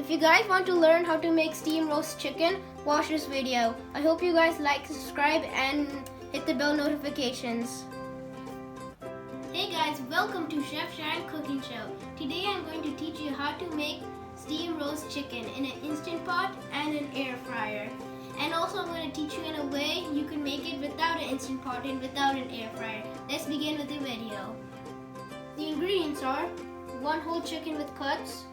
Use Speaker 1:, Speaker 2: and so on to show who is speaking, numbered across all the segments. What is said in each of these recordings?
Speaker 1: If you guys want to learn how to make steam roast chicken, watch this video. I hope you guys like, subscribe, and hit the bell notifications. Hey guys, welcome to Chef Shine Cooking Show. Today I'm going to teach you how to make steam roast chicken in an Instant Pot and an air fryer. And also I'm going to teach you in a way you can make it without an Instant Pot and without an air fryer. Let's begin with the video. The ingredients are 1 whole chicken with cuts,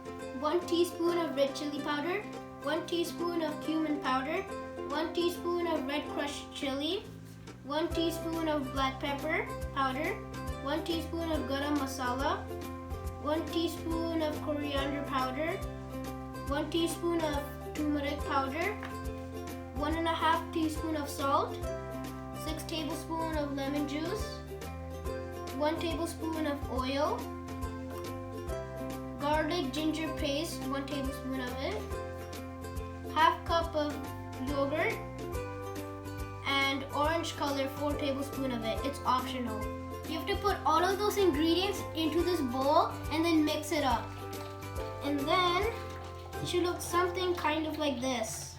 Speaker 1: 1 teaspoon of red chili powder, 1 teaspoon of cumin powder, 1 teaspoon of red crushed chili, 1 teaspoon of black pepper powder, 1 teaspoon of garam masala, 1 teaspoon of coriander powder, 1 teaspoon of turmeric powder, 1.5 teaspoon of salt, 6 tablespoons of lemon juice, 1 tablespoon of oil, garlic ginger paste, 1 tablespoon of it, half cup of yogurt, and orange color, 4 tablespoons of it. It's optional. You have to put all of those ingredients into this bowl and then mix it up. And then it should look something kind of like this.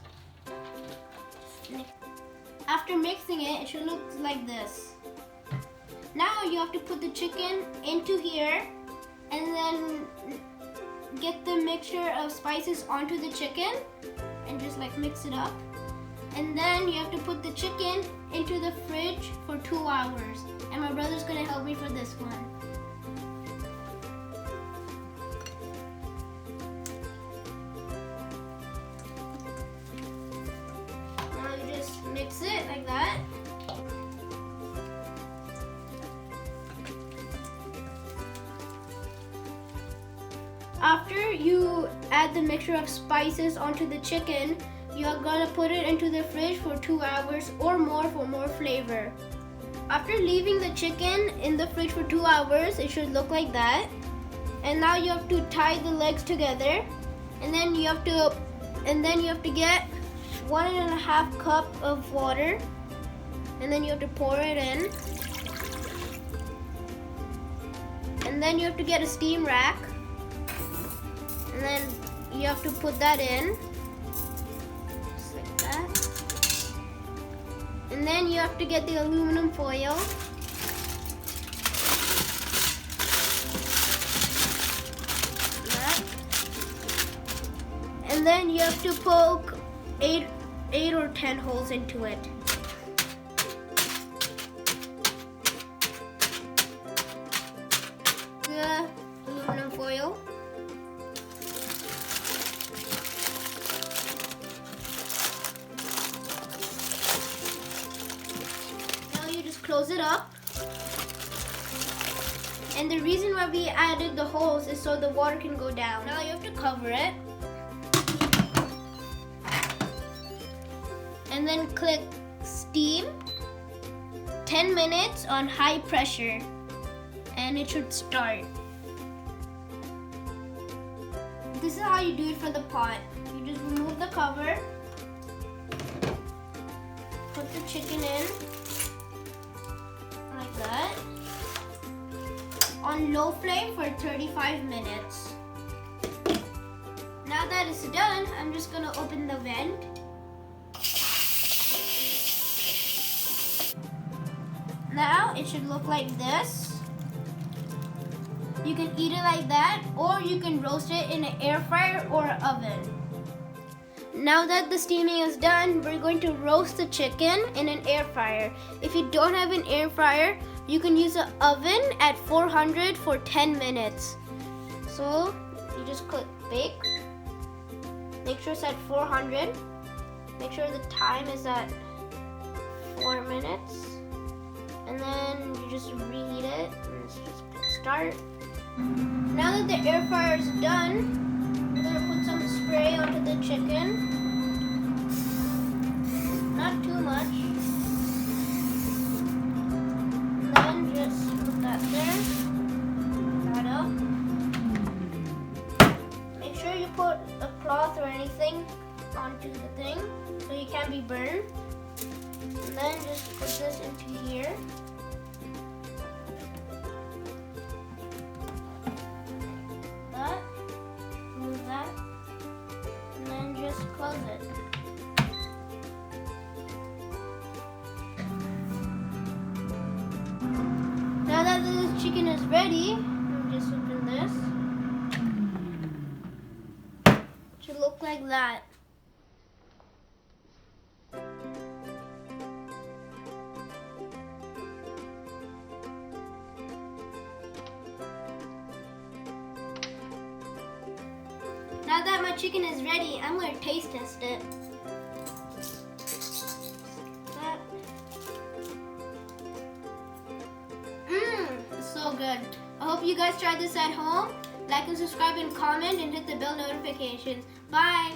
Speaker 1: After mixing it, it should look like this. Now you have to put the chicken into here and then get the mixture of spices onto the chicken and just like mix it up. And then you have to put the chicken into the fridge for 2 hours. And my brother's gonna help me for this one. Now you just mix it like that. After you add the mixture of spices onto the chicken, you are gonna put it into the fridge for 2 hours or more for more flavor. After leaving the chicken in the fridge for 2 hours, it should look like that. And now you have to tie the legs together, and then you have to get 1.5 cup of water, and then you have to pour it in. And then you have to get a steam rack, and then you have to put that in. And then you have to get the aluminum foil. And then you have to poke 8 or 10 holes into it. The aluminum foil. Close it up. And the reason why we added the holes is so the water can go down. Now you have to cover it. And then click steam 10 minutes on high pressure. And it should start. This is how you do it for the pot. You just remove the cover. Put the chicken in. That on low flame for 35 minutes. Now that it's done, I'm just gonna open the vent. Now it should look like this. You can eat it like that, or you can roast it in an air fryer or an oven. Now that the steaming is done, we're going to roast the chicken in an air fryer. If you don't have an air fryer, you can use an oven at 400 for 10 minutes. So you just click bake. Make sure it's at 400. Make sure the time is at 4 minutes. And then you just reheat it and just click start. Now that the air fryer is done, I'm gonna put some spray onto the chicken. Not too much. And then just put that there. That up. Make sure you put a cloth or anything onto the thing so you can't be burned. And then just put this into here. That. Move that. close it. Now that the chicken is ready, I'll just open this. It should look like that. Now that my chicken is ready, I'm going to taste test it. It's so good. I hope you guys try this at home. Like and subscribe and comment and hit the bell notifications. Bye.